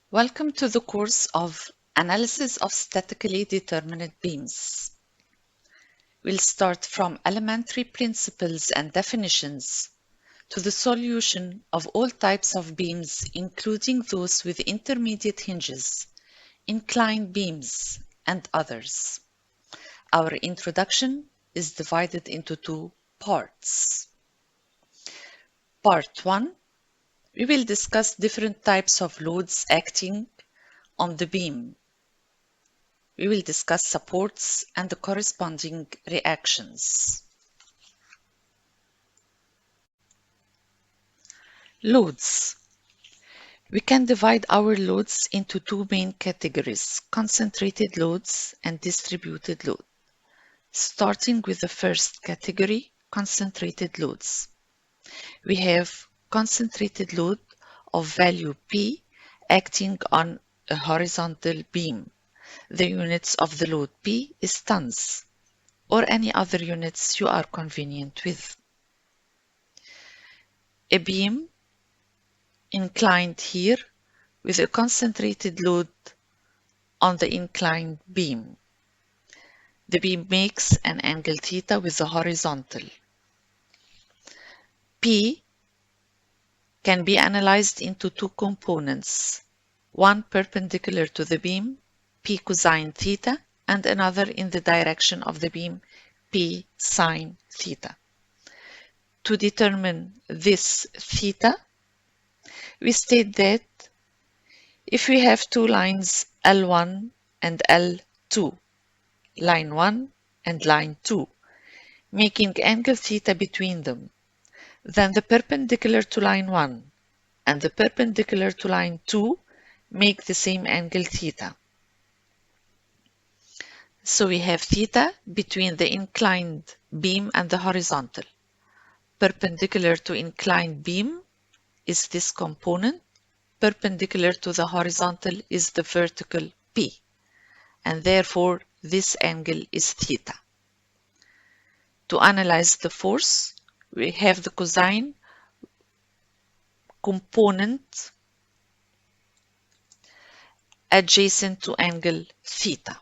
Welcome to the course of Analysis of Statically Determinate Beams. We'll start from elementary principles and definitions to the solution of all types of beams, including those with intermediate hinges, inclined beams, and others. Our introduction is divided into two parts. Part 1. We will discuss different types of loads acting on the beam. We will discuss supports and the corresponding reactions. Loads. We can divide our loads into two main categories, concentrated loads and distributed load. Starting with the first category, concentrated loads. We have concentrated load of value P acting on a horizontal beam. The units of the load P is tons, or any other units you are convenient with. A beam inclined here with a concentrated load on the inclined beam. The beam makes an angle theta with the horizontal. P can be analyzed into two components, one perpendicular to the beam, P cosine theta, and another in the direction of the beam, P sine theta. To determine this theta, we state that if we have two lines L1 and L2, line 1 and line 2, making angle theta between them, then the perpendicular to line 1 and the perpendicular to line 2 make the same angle theta. So we have theta between the inclined beam and the horizontal. Perpendicular to inclined beam is this component. Perpendicular to the horizontal is the vertical P, and therefore this angle is theta. To analyze the force, we have the cosine component adjacent to angle theta.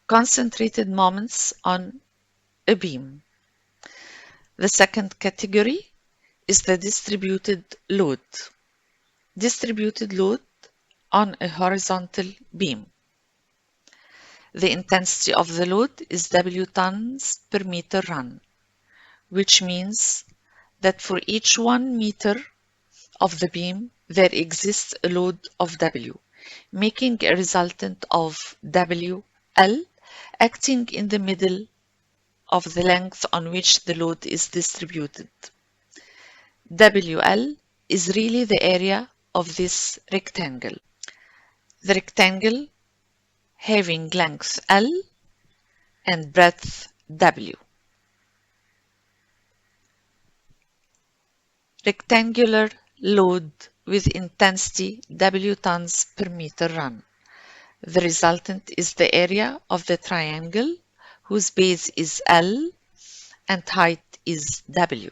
Concentrated moments on a beam. The second category is the distributed load. Distributed load on a horizontal beam. The intensity of the load is W tons per meter run, which means that for each 1 meter of the beam, there exists a load of W, making a resultant of WL acting in the middle of the length on which the load is distributed. WL is really the area of this rectangle. The rectangle having length L and breadth W. Rectangular load with intensity W tons per meter run. The resultant is the area of the triangle whose base is L and height is W.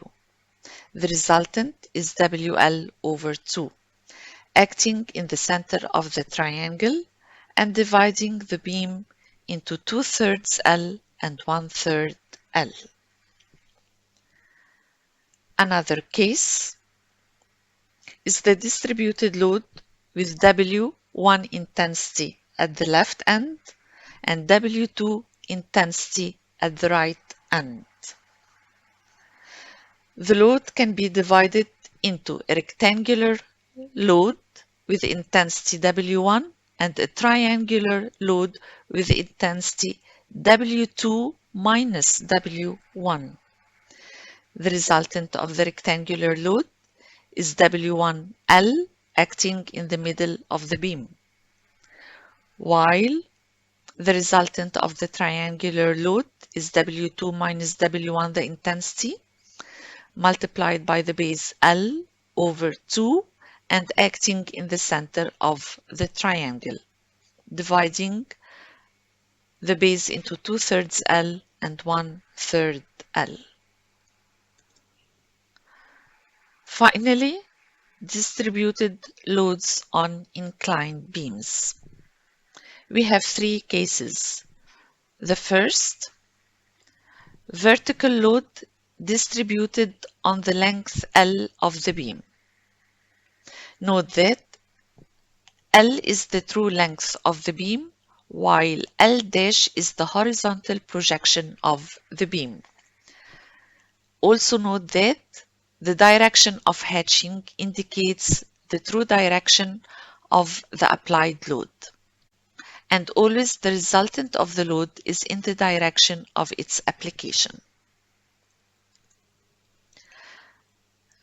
The resultant is WL over 2, acting in the center of the triangle and dividing the beam into 2/3 L and 1/3 L. Another case is the distributed load with W1 intensity at the left end and W2 intensity at the right end. The load can be divided into a rectangular load with intensity W1 and a triangular load with intensity W2 minus W1. The resultant of the rectangular load is W1L acting in the middle of the beam, while the resultant of the triangular load is W2 minus W1, the intensity, multiplied by the base L over 2 and acting in the center of the triangle, dividing the base into 2/3 L and 1/3 L. Finally, distributed loads on inclined beams. We have three cases. The first, vertical load distributed on the length L of the beam. Note that L is the true length of the beam, while L' is the horizontal projection of the beam. Also note that the direction of hatching indicates the true direction of the applied load, and always the resultant of the load is in the direction of its application.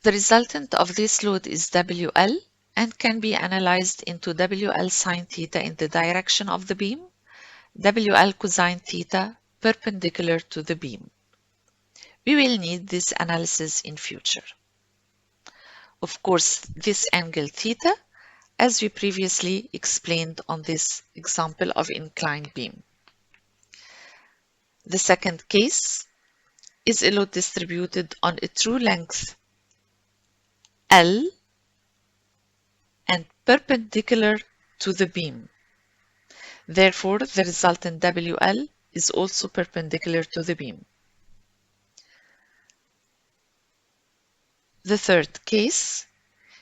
The resultant of this load is WL and can be analyzed into WL sine theta in the direction of the beam, WL cosine theta perpendicular to the beam. We will need this analysis in future. Of course, this angle theta, as we previously explained on this example of inclined beam. The second case is a load distributed on a true length L and perpendicular to the beam. Therefore, the resultant WL is also perpendicular to the beam. The third case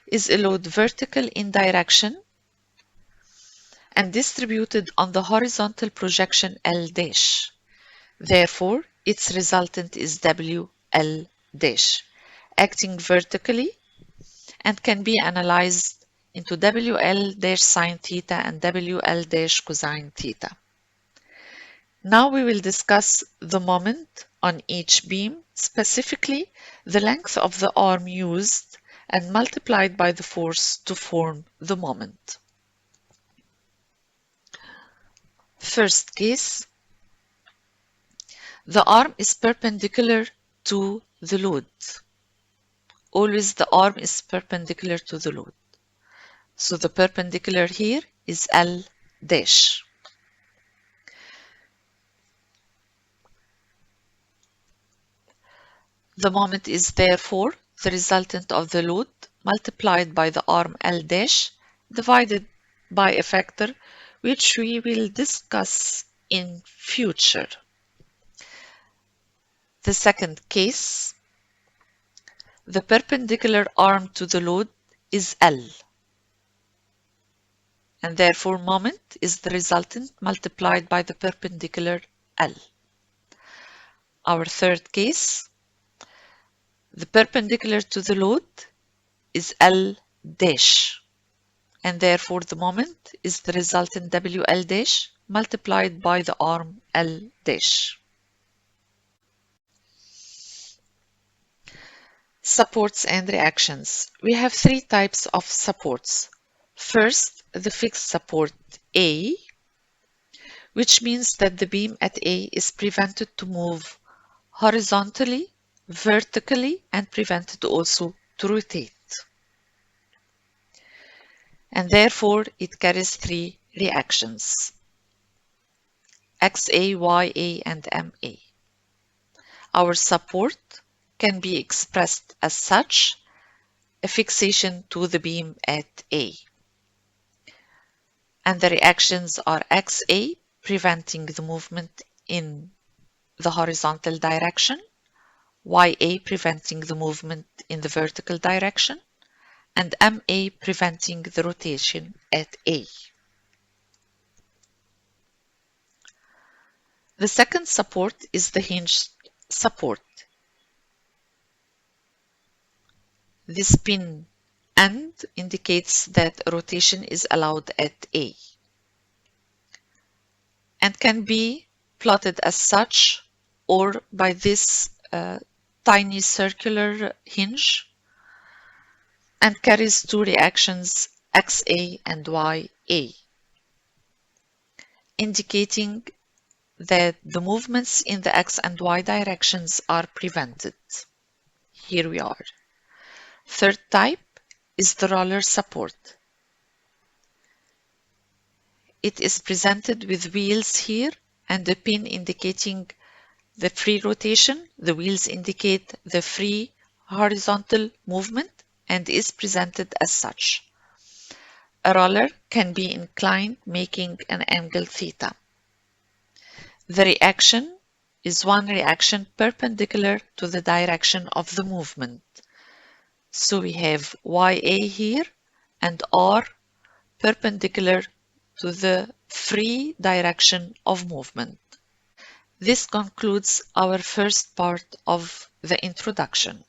is a load vertical in direction and distributed on the horizontal projection L'. Therefore, its resultant is WL', acting vertically and can be analyzed into WL' sine theta and WL' cosine theta. Now we will discuss the moment on each beam, specifically the length of the arm used and multiplied by the force to form the moment. First case, the arm is perpendicular to the load. Always the arm is perpendicular to the load. So the perpendicular here is L'. The moment is therefore the resultant of the load multiplied by the arm L' divided by a factor which we will discuss in future. The second case, the perpendicular arm to the load is L, and therefore moment is the resultant multiplied by the perpendicular L. Our third case, the perpendicular to the load is L', and therefore the moment is the resultant WL' multiplied by the arm L'. Supports and reactions. We have three types of supports. First, the fixed support A, which means that the beam at A is prevented to move horizontally, vertically, and prevented also to rotate. And therefore, it carries three reactions: XA, YA, and MA. Our support can be expressed as such: a fixation to the beam at A. And the reactions are XA, preventing the movement in the horizontal direction, YA, preventing the movement in the vertical direction, and MA, preventing the rotation at A. The second support is the hinged support. This pin end indicates that rotation is allowed at A and can be plotted as such or by this tiny circular hinge, and carries two reactions, XA and YA, indicating that the movements in the X and Y directions are prevented. Here we are. Third type is the roller support. It is presented with wheels here and a pin indicating the free rotation. The wheels indicate the free horizontal movement, and is presented as such. A roller can be inclined, making an angle theta. The reaction is one reaction perpendicular to the direction of the movement. So we have YA here and R perpendicular to the free direction of movement. This concludes our first part of the introduction.